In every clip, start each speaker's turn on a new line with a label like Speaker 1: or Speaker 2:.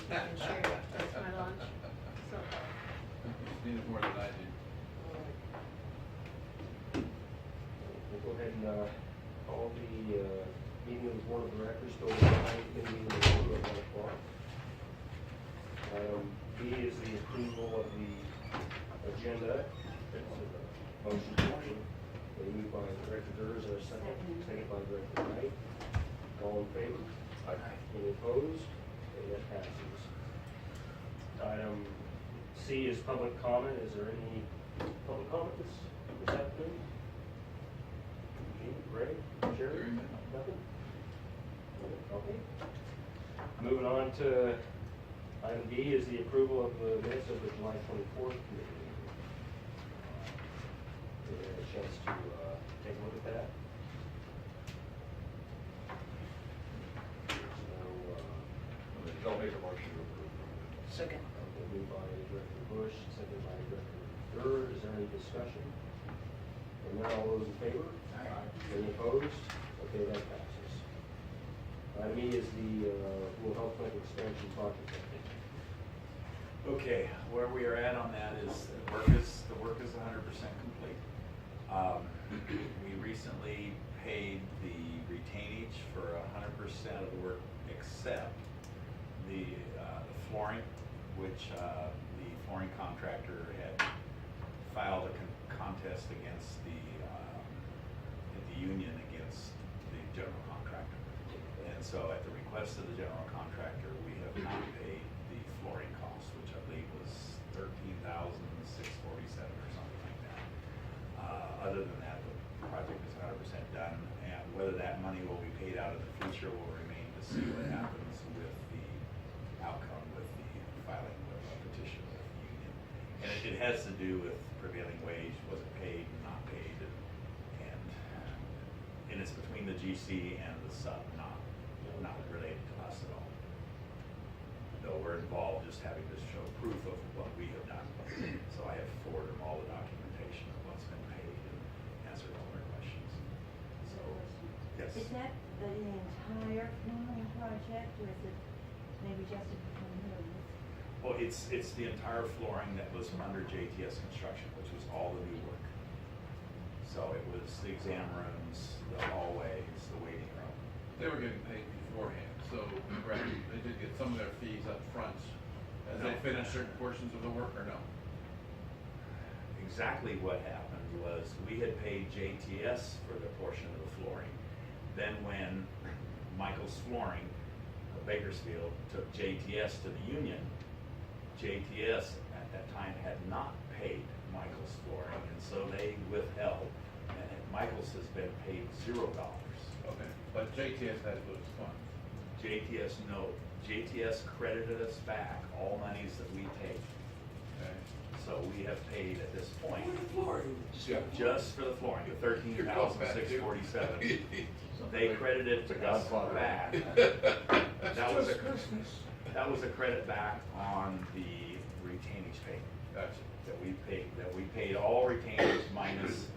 Speaker 1: can share it, that's my lunch, so.
Speaker 2: You need it more than I do.
Speaker 3: We'll go ahead and call the meeting of the board of directors to order tonight, meeting of the board at 1 o'clock. B is the approval of the agenda. It's a motion to approve. Moved by Director Durr, is there a second? Second by Director Knight. All in favor? Aye. Any opposed? Okay, that passes. Item C is public comment. Is there any public comment this afternoon? Gene, Greg, Sherry? Nothing? Okay. Moving on to item D is the approval of the minutes of the July 24th committee. Did you have a chance to take a look at that?
Speaker 2: I'll make a motion to approve.
Speaker 4: Second.
Speaker 3: Okay, moved by Director Bush, seconded by Director Durr. Is there any discussion? And then all those in favor?
Speaker 4: Aye.
Speaker 3: Any opposed? Okay, that passes. Item E is the rural health clinic expansion project.
Speaker 5: Okay, where we are at on that is the work is 100% complete. We recently paid the retainage for 100% of the work except the flooring, which the flooring contractor had filed a contest against the union against the general contractor. And so at the request of the general contractor, we have not paid the flooring cost, which I believe was $13,647 or something like that. Other than that, the project is 100% done, and whether that money will be paid out in the future will remain to see what happens with the outcome with the filing of a petition with the union. And it has to do with prevailing wage, was it paid, not paid, and it's between the GC and the sub, not related to us at all. Though we're involved just having to show proof of what we have done. So I have forwarded them all the documentation of what's been paid and answered all their questions. So, yes.
Speaker 6: Is that the entire flooring project, or is it maybe just a component?
Speaker 5: Well, it's the entire flooring that was from under JTS Construction, which was all the new work. So it was the exam rooms, the hallways, the waiting room.
Speaker 2: They were getting paid beforehand, so right, they did get some of their fees up front as they finished certain portions of the work, or no?
Speaker 5: Exactly what happened was we had paid JTS for the portion of the flooring. Then when Michael's Flooring of Bakersfield took JTS to the union, JTS at that time had not paid Michael's Flooring, and so they withheld. And Michael's has been paid $0.
Speaker 2: Okay, but JTS has those funds.
Speaker 5: JTS, no. JTS credited us back all monies that we paid.
Speaker 2: Okay.
Speaker 5: So we have paid at this point,
Speaker 2: Yeah.
Speaker 5: just for the flooring, the $13,647. They credited us back. That was a credit back on the retainage payment.
Speaker 2: Gotcha.
Speaker 5: That we paid all retainage minus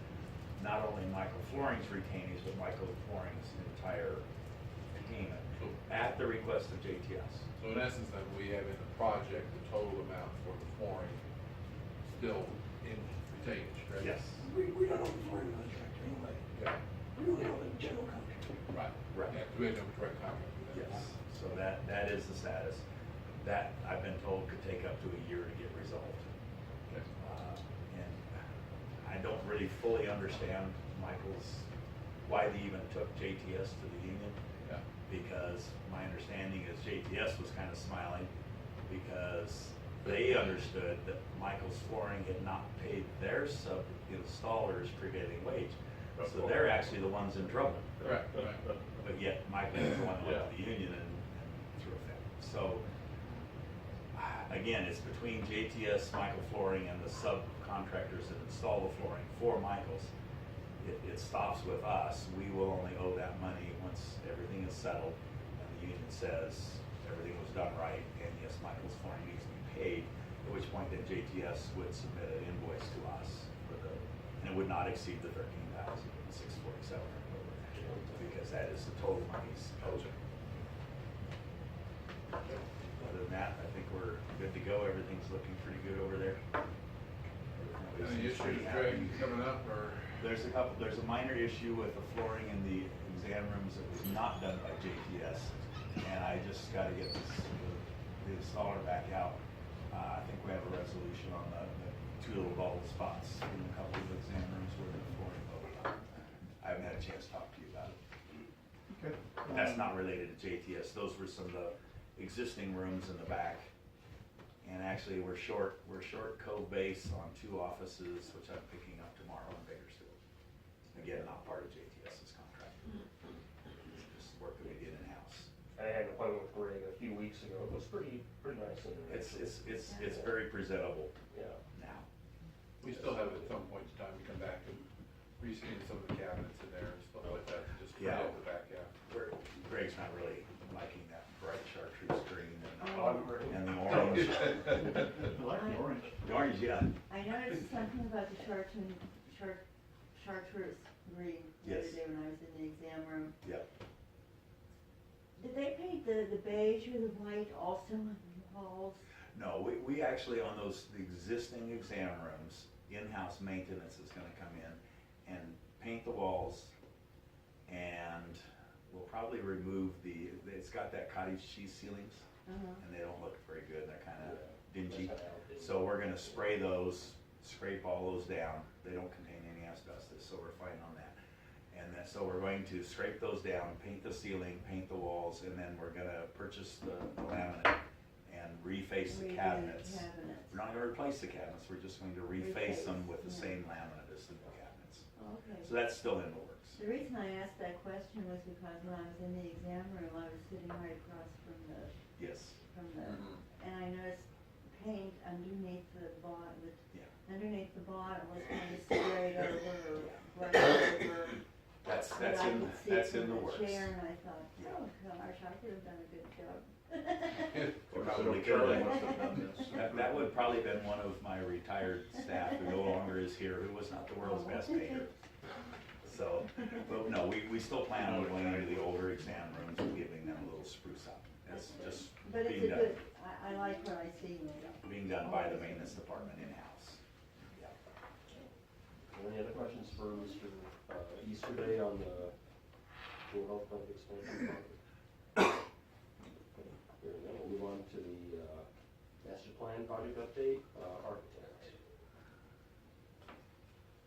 Speaker 5: not only Michael Flooring's retainage, but Michael Flooring's entire payment at the request of JTS.
Speaker 2: So in essence, then, we have in the project the total amount for the flooring still in retainage, correct?
Speaker 5: Yes.
Speaker 4: We don't own the flooring contract anyway.
Speaker 2: Okay.
Speaker 4: We only own the general contract.
Speaker 2: Right.
Speaker 5: Right.
Speaker 2: Yeah, 'cause we have no direct contract with them.
Speaker 5: Yes, so that is the status. That, I've been told, could take up to a year to get resolved.
Speaker 2: Okay.
Speaker 5: And I don't really fully understand why they even took JTS to the union.
Speaker 2: Yeah.
Speaker 5: Because my understanding is JTS was kind of smiling because they understood that Michael's Flooring had not paid their sub-installers prevailing wage. So they're actually the ones in trouble.
Speaker 2: Right.
Speaker 5: But yet Michael was the one who went to the union and threw a fit. So, again, it's between JTS, Michael Flooring, and the subcontractors that install the flooring for Michael's. It stops with us. We will only owe that money once everything is settled and the union says everything was done right and yes, Michael's Flooring needs to be paid, at which point then JTS would submit an invoice to us and it would not exceed the $13,647 because that is the total monies owed. Other than that, I looking pretty good over there.
Speaker 2: Any
Speaker 5: Everybody's pretty
Speaker 2: issues,
Speaker 5: happy.
Speaker 2: Greg, coming up, or?
Speaker 5: There's a minor issue with the flooring in the exam rooms that was not done by JTS, and I just gotta get the installer back out. I think we have a resolution on the two little bubble spots in a couple of exam rooms where the flooring bubbled up. I haven't had a chance to talk to you about it.
Speaker 2: Okay.
Speaker 5: That's not related to JTS, those were some of the existing rooms in the back. And actually, we're short code base on 2 offices, which I'm picking up tomorrow in Bakersfield. Again, not part of JTS's contract. Just work that we did in-house.
Speaker 3: I had an appointment with Greg a few weeks ago. It was pretty nice in there.
Speaker 5: It's very presentable
Speaker 3: Yeah.
Speaker 5: now.
Speaker 2: We still have at some point in time to come back and reskin some of the cabinets in there and stuff like that, to just clean
Speaker 5: Yeah.
Speaker 2: up the back half.
Speaker 5: Greg's not really liking that bright chartreuse green
Speaker 3: Oh,
Speaker 5: and the orange.
Speaker 6: I like the orange.
Speaker 5: The orange, yeah.
Speaker 6: I noticed something about the chartreuse green the other
Speaker 5: Yes.
Speaker 6: day when I was in the exam room.
Speaker 5: Yep.
Speaker 6: Did they paint the beige or the white also on the walls?
Speaker 5: No, we actually, on those existing exam rooms, in-house maintenance is gonna come in and paint the walls, and we'll probably remove it's got that cottage cheese ceilings, and they don't look very good, they're kinda dingy. So we're gonna spray those, scrape all those down, they don't contain any asbestos, so we're fine on that. And then, so we're going to scrape those down, paint the ceiling, paint the walls, and then we're gonna purchase the laminate and reface the
Speaker 6: Redo the
Speaker 5: cabinets.
Speaker 6: cabinets.
Speaker 5: We're not gonna replace the cabinets, we're just going to reface them with the same laminate as the new cabinets.
Speaker 6: Okay.
Speaker 5: So that's still in the works.
Speaker 6: The reason I asked that question was because when I was in the exam room, I was sitting right across from
Speaker 5: Yes,
Speaker 6: and I noticed paint underneath the bottom,
Speaker 5: yeah.
Speaker 6: underneath the bottom was kind of sprayed over, brushed over.
Speaker 5: That's
Speaker 6: that I
Speaker 5: in,
Speaker 6: could see
Speaker 5: that's
Speaker 6: from
Speaker 5: in the works.
Speaker 6: chair, and I thought, oh gosh, I could have done a good job.
Speaker 5: Probably
Speaker 3: Charlie
Speaker 5: could.
Speaker 3: must have done this.
Speaker 5: That would probably been one of my retired staff who no longer is here, who was not the world's best painter. So, but no, we still plan on going into the older exam rooms and giving them a little spruce up. It's just
Speaker 6: But it's
Speaker 5: being
Speaker 6: a
Speaker 5: done,
Speaker 6: good, I like what I see.
Speaker 5: being done by the maintenance department in-house. Yeah.
Speaker 3: Any other questions for Mr. Easterday on the Rural Health Clinic expansion project? Here, then we'll move on to the master plan project update, architect.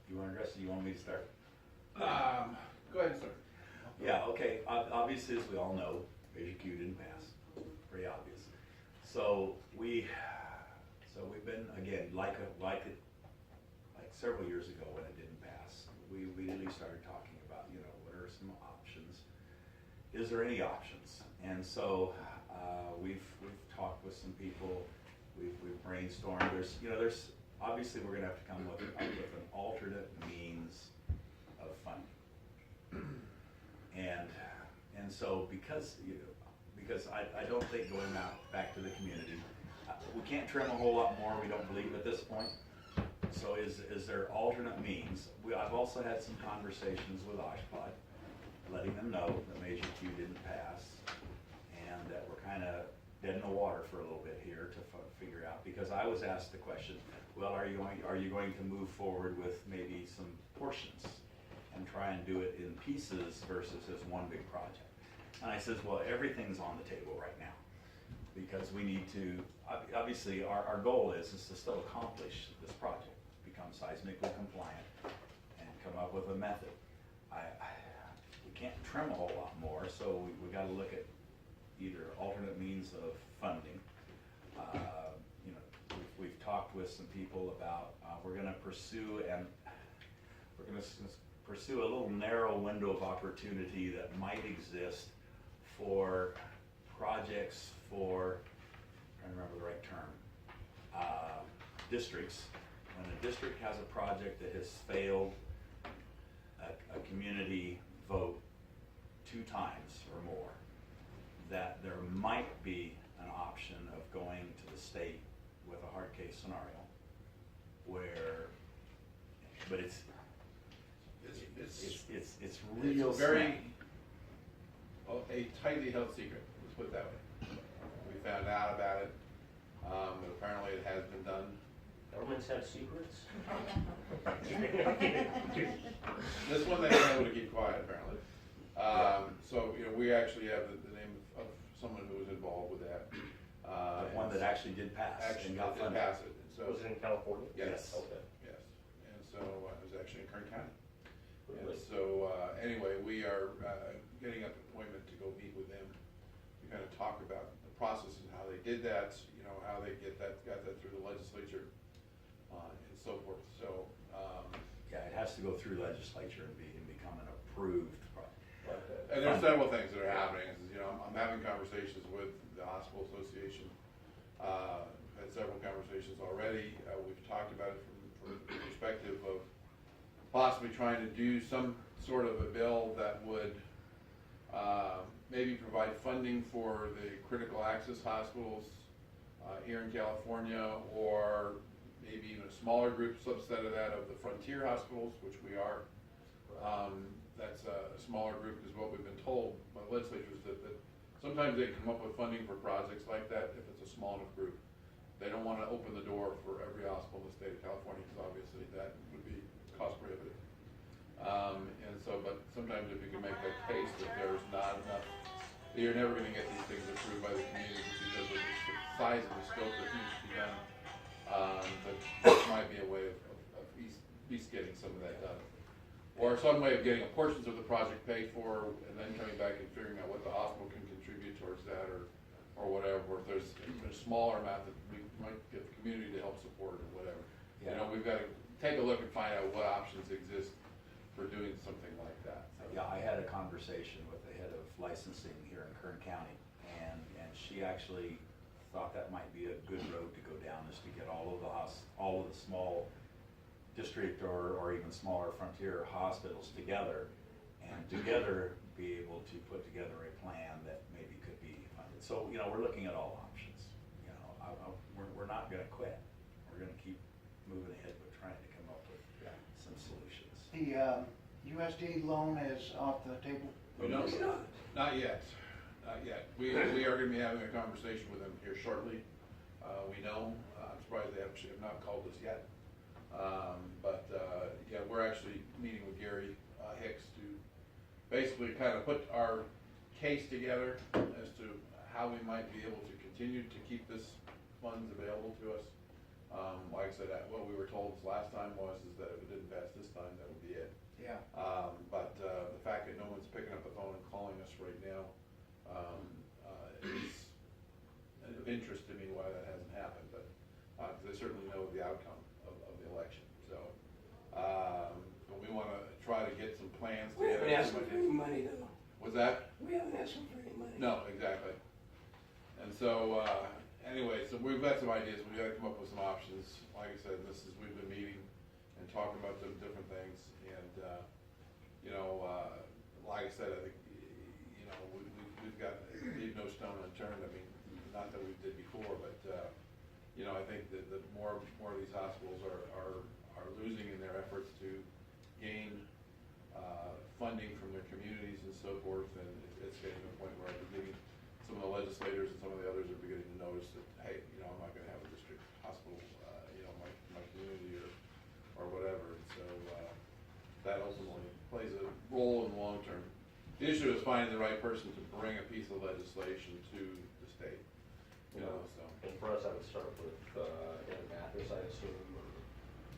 Speaker 5: You want to address it, you want me to start?
Speaker 2: Go ahead, sir.
Speaker 5: Yeah, okay, obviously, as we all know, Measure Q didn't pass, pretty obvious. So we've been, again, like several years ago when it didn't pass, we immediately started talking about, what are some options? Is there any options? And so, we've talked with some people, we've brainstormed, there's, obviously, we're gonna have to come up with an alternate means of funding. And so because I don't think going back to the community, we can't trim a whole lot more, we don't believe at this point. So is there alternate means? I've also had some conversations with Oshkosh, letting them know that Measure Q didn't pass, and that we're kinda dead in the water for a little bit here to figure out, because I was asked the question, well, are you going to move forward with maybe some portions and try and do it in pieces versus as one big project? And I says, well, everything's on the table right now, because we need to, obviously, our goal is to still accomplish this project, become seismically compliant, and come up with a method. We can't trim a whole lot more, so we gotta look at either alternate means of funding. We've talked with some people about, we're gonna pursue a little narrow window of opportunity that might exist for projects for, I'm trying to remember the right term, districts. When a district has a project that has failed a community vote 2 times or more, that there might be an option of going to the state with a hard case scenario but it's real
Speaker 2: very,
Speaker 5: small.
Speaker 2: a tightly held secret, let's put it that way. We found out about it But apparently it has been done.
Speaker 3: Governments have secrets.
Speaker 2: This one they've been able to keep quiet apparently. So, you know, we actually have the name of someone who was involved with that.
Speaker 5: The one that actually did pass
Speaker 2: Actually
Speaker 5: and got
Speaker 2: did
Speaker 5: funded.
Speaker 2: pass it. And so,
Speaker 3: Was it in California?
Speaker 2: Yes.
Speaker 3: Okay.
Speaker 2: yes. And so it was actually in Kern County.
Speaker 3: Really?
Speaker 2: And so, anyway, we are getting up an appointment to go meet with them to kind of talk about the process and how they did that, you know, how they got that through the legislature, and so forth. So,
Speaker 5: Yeah, it has to go through legislature and become an approved project.
Speaker 2: and there's several things that are happening. Is, you know, I'm having conversations with the hospital association. Had several conversations already. We've talked about it from the perspective of possibly trying to do some sort of a bill that would maybe provide funding for the critical access hospitals here in California, or maybe even a smaller group subset of that of the frontier hospitals, which we are. That's a smaller group, is what we've been told by legislators, that sometimes they come up with funding for projects like that if it's a small enough group. They don't want to open the door for every hospital in the state of California, because obviously that would be cost prohibitive. And so, but sometimes if you can make that case that there's not enough, that you're never going to get these things approved by the community because of the size and the scope that needs to be done, but this might be a way of at least getting some of that done. Or some way of getting portions of the project paid for, and then coming back and figuring out what the hospital can contribute towards that, or whatever, or if there's even a smaller amount that we might get the community to help support, or whatever.
Speaker 5: Yeah.
Speaker 2: You know, we've got to take a look and find out what options exist for doing something like that. So,
Speaker 5: Yeah, I had a conversation with the head of licensing here in Kern County, and she actually thought that might be a good road to go down, is to get all of the small district or even smaller frontier hospitals together, and together be able to put together a plan that maybe could be funded. So, you know, we're looking at all options. You know, we're not gonna quit. We're gonna keep moving ahead with trying to come up with some solutions.
Speaker 4: The USD loan is off the table?
Speaker 2: We don't, not yet, not yet. We are gonna be having a conversation with them here shortly. We know, I'm surprised they actually have not called us yet. Yeah, we're actually meeting with Gary Hicks to basically kind of put our case together as to how we might be able to continue to keep this funds available to us. Like I said, what we were told last time is that if it didn't pass this time, that would be it.
Speaker 4: Yeah.
Speaker 2: The fact that no one's picking up the phone and calling us right now is of interest to me why that hasn't happened, but they certainly know the outcome of the election. So, but we want to try to get some plans
Speaker 4: We haven't
Speaker 2: together.
Speaker 4: asked them for any money though.
Speaker 2: Was that?
Speaker 4: We haven't asked them for any money.
Speaker 2: No, exactly. And so, anyway, so we've got some ideas. We've got to come up with some options. Like I said, we've been meeting and talking about the different things. And, you know, like I said, I think, you know, we've got, leave no stone unturned. I mean, not that we did before, but, you know, I think that more of these hospitals are losing in their efforts to gain funding from their communities and so forth, and it's getting to a point where some of the legislators and some of the others are beginning to notice that, hey, you know, I'm not going to have a district hospital, you know, my community or whatever. And so that ultimately plays a role in the long term. The issue is finding the right person to bring a piece of legislation to the state. You know, so.
Speaker 3: And for us, I would start with Ed Mathis, I assume.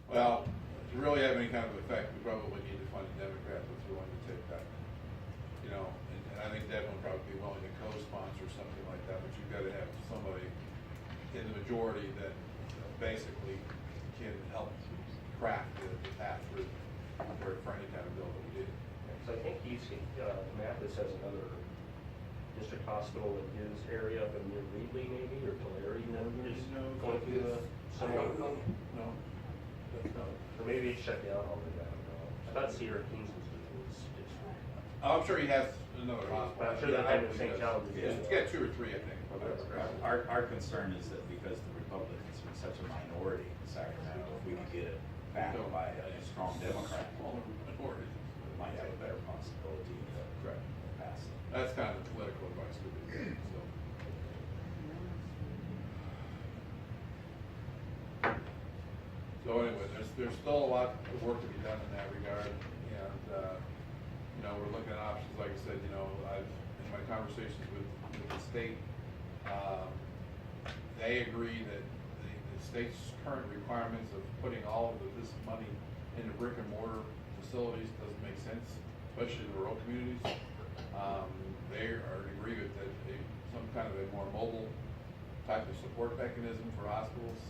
Speaker 2: Well, to really have any kind of effect, we probably need to find a Democrat that's willing to take that. You know, and I think Deb would probably be willing to co-sponsor something like that, but you've got to have somebody in the majority that basically can help craft the path through for any kind of bill that we do.
Speaker 3: So I think Mathis has another district hospital in his area up in near Reedley maybe, or Tulare, you know, is going through the
Speaker 4: I
Speaker 3: similar.
Speaker 4: don't know.
Speaker 2: No?
Speaker 3: Or maybe it's shut down already, I don't know. I thought Sierra Kings was his district.
Speaker 2: I'm sure he has another hospital.
Speaker 3: I'm sure that I'm in St. John's.
Speaker 2: He's got 2 or 3, I think.
Speaker 5: Our concern is that because the Republicans are such a minority in Sacramento, if we could get it backed by a strong Democrat,
Speaker 2: Smaller minority.
Speaker 5: we might have a better possibility to pass it.
Speaker 2: That's kind of political advice to be, so. So anyway, there's still a lot of work to be done in that regard, and, you know, we're looking at options, like I said, you know, in my conversations with the state, they agree that the state's current requirements of putting all of this money into brick and mortar facilities doesn't make sense, especially in rural communities. They are in agreement that some kind of a more mobile type of support mechanism for hospitals,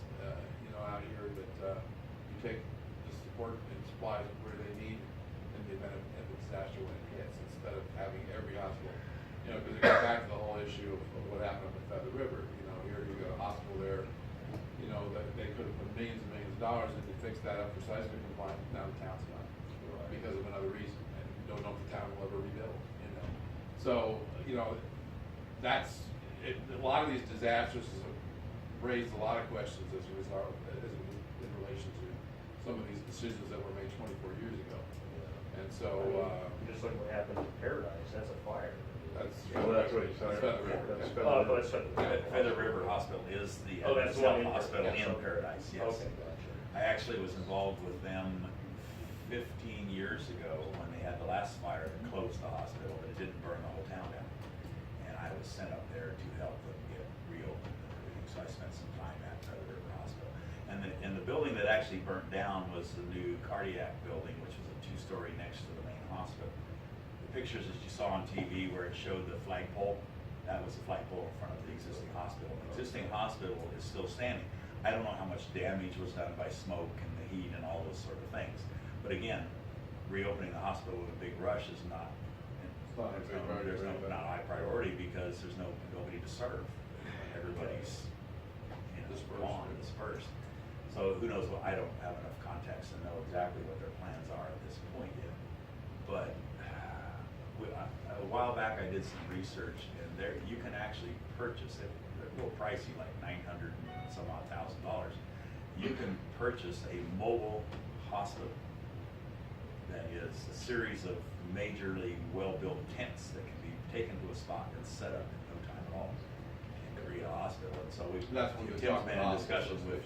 Speaker 2: you know, out here that you take the support and supplies where they need in the event of a disaster when it hits, instead of having every hospital, you know, because it goes back to the whole issue of what happened with Feather River. You know, here you got a hospital there, you know, that they could have put millions and millions of dollars in to fix that up for seismic compliance, now the town's not, because of another reason, and you don't know if the town will ever rebuild, you know. So, you know, that's, a lot of these disasters have raised a lot of questions as a result, in relation to some of these decisions that were made 24 years ago. And so,
Speaker 3: Just like what happened in Paradise, that's a fire.
Speaker 2: that's.
Speaker 3: Well, that's what he's
Speaker 2: That's
Speaker 3: talking
Speaker 2: Feather
Speaker 3: about.
Speaker 2: River.
Speaker 3: That's
Speaker 2: Yeah.
Speaker 3: Feather River. That's
Speaker 5: Feather River Hospital is the
Speaker 3: Oh, that's the one in
Speaker 5: hospital
Speaker 3: Paradise.
Speaker 5: in Paradise, yes.
Speaker 3: Okay, gotcha.
Speaker 5: I actually was involved with them 15 years ago when they had the last fire that closed the hospital, but it didn't burn the whole town down. And I was sent up there to help them get reopened and everything, so I spent some time at Feather River Hospital. And the building that actually burnt down was the new cardiac building, which was a 2-story next to the main hospital. The pictures that you saw on TV where it showed the flagpole, that was the flagpole in front of the existing hospital. The existing hospital is still standing. I don't know how much damage was done by smoke and the heat and all those sort of things. But again, reopening the hospital with a big rush is not,
Speaker 2: not a big priority,
Speaker 5: there's no,
Speaker 2: right?
Speaker 5: not a high priority because there's nobody to serve. Everybody's, you know, gone, dispersed. So who knows what, I don't have enough context to know exactly what their plans are at this point yet. But a while back I did some research, and there you can actually purchase it. They're a little pricey, like $900 and some odd $1,000. You can purchase a mobile hospital that is a series of majorly well-built tents that can be taken to a spot and set up in no time at all and create a hospital. And so we've,
Speaker 2: That's what we're
Speaker 5: Tim's
Speaker 2: talking
Speaker 5: been in
Speaker 2: about.
Speaker 5: discussions with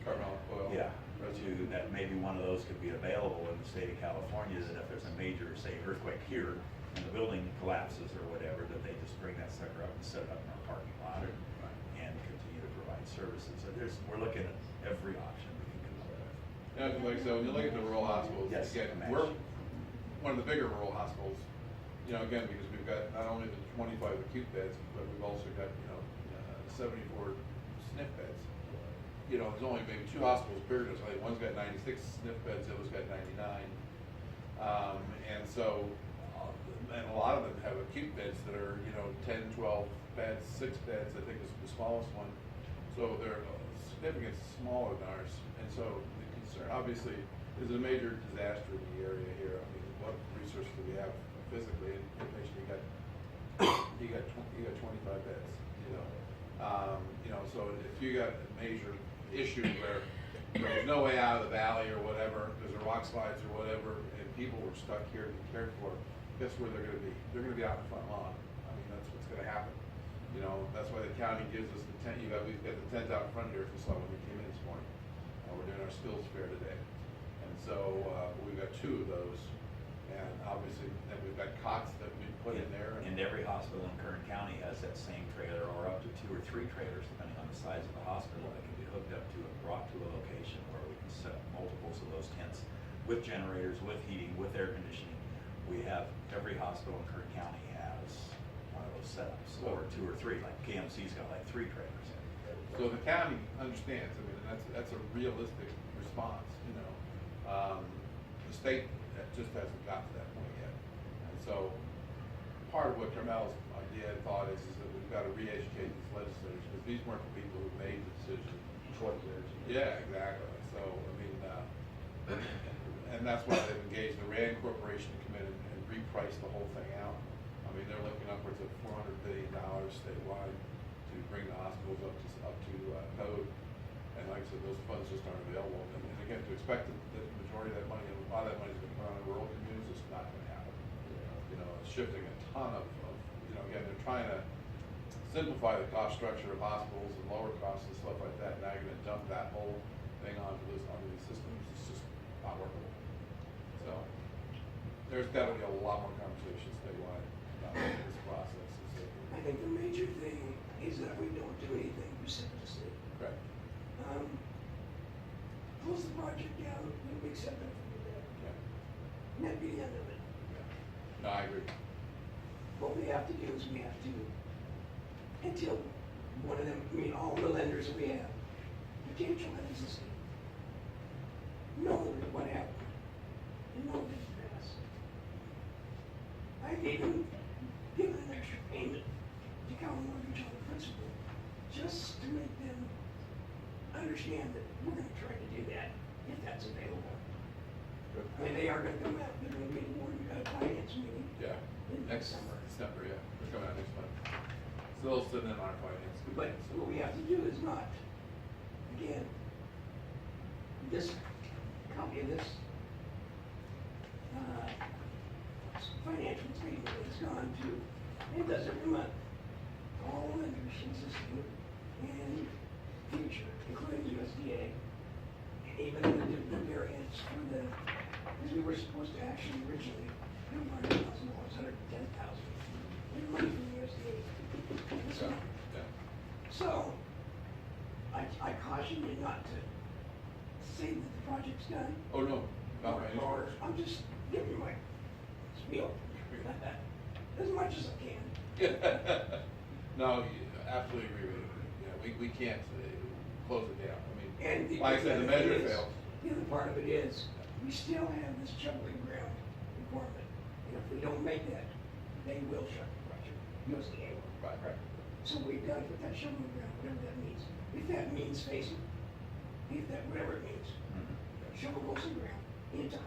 Speaker 2: Carmel Oil.
Speaker 5: yeah, to, that maybe one of those could be available in the state of California, that if there's a major, say, earthquake here, and the building collapses or whatever, that they just bring that sucker up and set it up in our parking lot and continue to provide services. So we're looking at every option we can come up with.
Speaker 2: Yeah, like, so when you look at the rural hospitals,
Speaker 5: Yes,
Speaker 2: again,
Speaker 5: imagine.
Speaker 2: we're one of the bigger rural hospitals, you know, again, because we've got not only the 25 acute beds, but we've also got, you know, 74 SNF beds. You know, there's only maybe 2 hospitals bigger than us. I think one's got 96 SNF beds, the other's got 99. And so, and a lot of them have acute beds that are, you know, 10, 12 beds, 6 beds, I think is the smallest one. So they're significantly smaller than ours. And so the concern, obviously, is a major disaster in the area here. I mean, what resources do we have physically? And inpatient, you got 25 beds, you know. You know, so if you got a major issue where there's no way out of the valley or whatever, there's a rock slides or whatever, and people were stuck here to be cared for, guess where they're gonna be? They're gonna be out in the front lawn. I mean, that's what's gonna happen. You know, that's why the county gives us the tent, we've got the tent out in front here, if you saw when we came in this morning. We're doing our skills fair today. And so, we've got 2 of those, and obviously, then we've got cots that we put in there.
Speaker 5: And every hospital in Kern County has that same trailer, or up to 2 or 3 trailers, depending on the size of the hospital, that can be hooked up to and brought to a location where we can set up multiples of those tents with generators, with heating, with air conditioning. We have, every hospital in Kern County has one of those setups, or 2 or 3, like KMC's got like 3 trailers.
Speaker 2: So the county understands, I mean, that's a realistic response, you know. The state just hasn't got to that point yet. And so, part of what Carmel's idea and thought is that we've got to re-educate these legislators, because these weren't the people who made the decision.
Speaker 3: 20 years.
Speaker 2: Yeah, exactly. So, I mean, and that's why they've engaged the RAND Corporation to come in and reprice the whole thing out. I mean, they're looking upwards of $400 billion statewide to bring the hospitals up to code. And like I said, those funds just aren't available. And again, to expect that the majority of that money, a lot of that money is going to come out of rural communities, it's not going to happen. You know, it's shifting a ton of, you know, again, they're trying to simplify the cost structure of hospitals and lower costs and stuff like that. Now you're gonna dump that whole thing onto these systems. It's just not workable. So, there's gotta be a lot more conversations statewide about this process.
Speaker 7: I think the major thing is that we don't do anything precipitously.
Speaker 2: Correct.
Speaker 7: Close the project down, we accept it from the debt.
Speaker 2: Yeah.
Speaker 7: And that'd be the end of it.
Speaker 2: Yeah. No, I agree.
Speaker 7: What we have to do is we have to, until one of them, I mean, all the lenders we have, potential lenders this know what happened, and know that it's passed. I've even given an extra payment to county mortgage on the principal, just to make them understand that we're gonna try to do that, if that's available. And they are gonna come out, they're gonna be a board, finance meeting.
Speaker 2: Yeah.
Speaker 7: In
Speaker 2: Next
Speaker 7: December.
Speaker 2: December, yeah. They're coming out next month. Still sitting in our finance.
Speaker 7: But what we have to do is not, again, this copy of this, financial statement has gone to, it does every month, all lenders existing and future, including USDA, and even the variance for the, because we were supposed to actually originally, do $100,000, $110,000, in money from the USDA. This
Speaker 2: Yeah.
Speaker 7: month.
Speaker 2: Yeah.
Speaker 7: So, I caution you not to say that the project's done.
Speaker 2: Oh, no, not by any
Speaker 7: Or,
Speaker 2: stretch.
Speaker 7: I'm just giving you my spiel, as much as I can.
Speaker 2: No, absolutely agree with you. Yeah, we can't close it down. I
Speaker 7: And
Speaker 2: mean, like I said, the measure
Speaker 7: other thing is-
Speaker 2: failed.
Speaker 7: The other part of it is, we still have this shoveling ground requirement. And if we don't make that, they will shut the project, USDA will.
Speaker 2: Right.
Speaker 7: So we've got to put that shoveling ground, whatever that means. If that means facing, if that, whatever it means, shovel goes in the ground in time.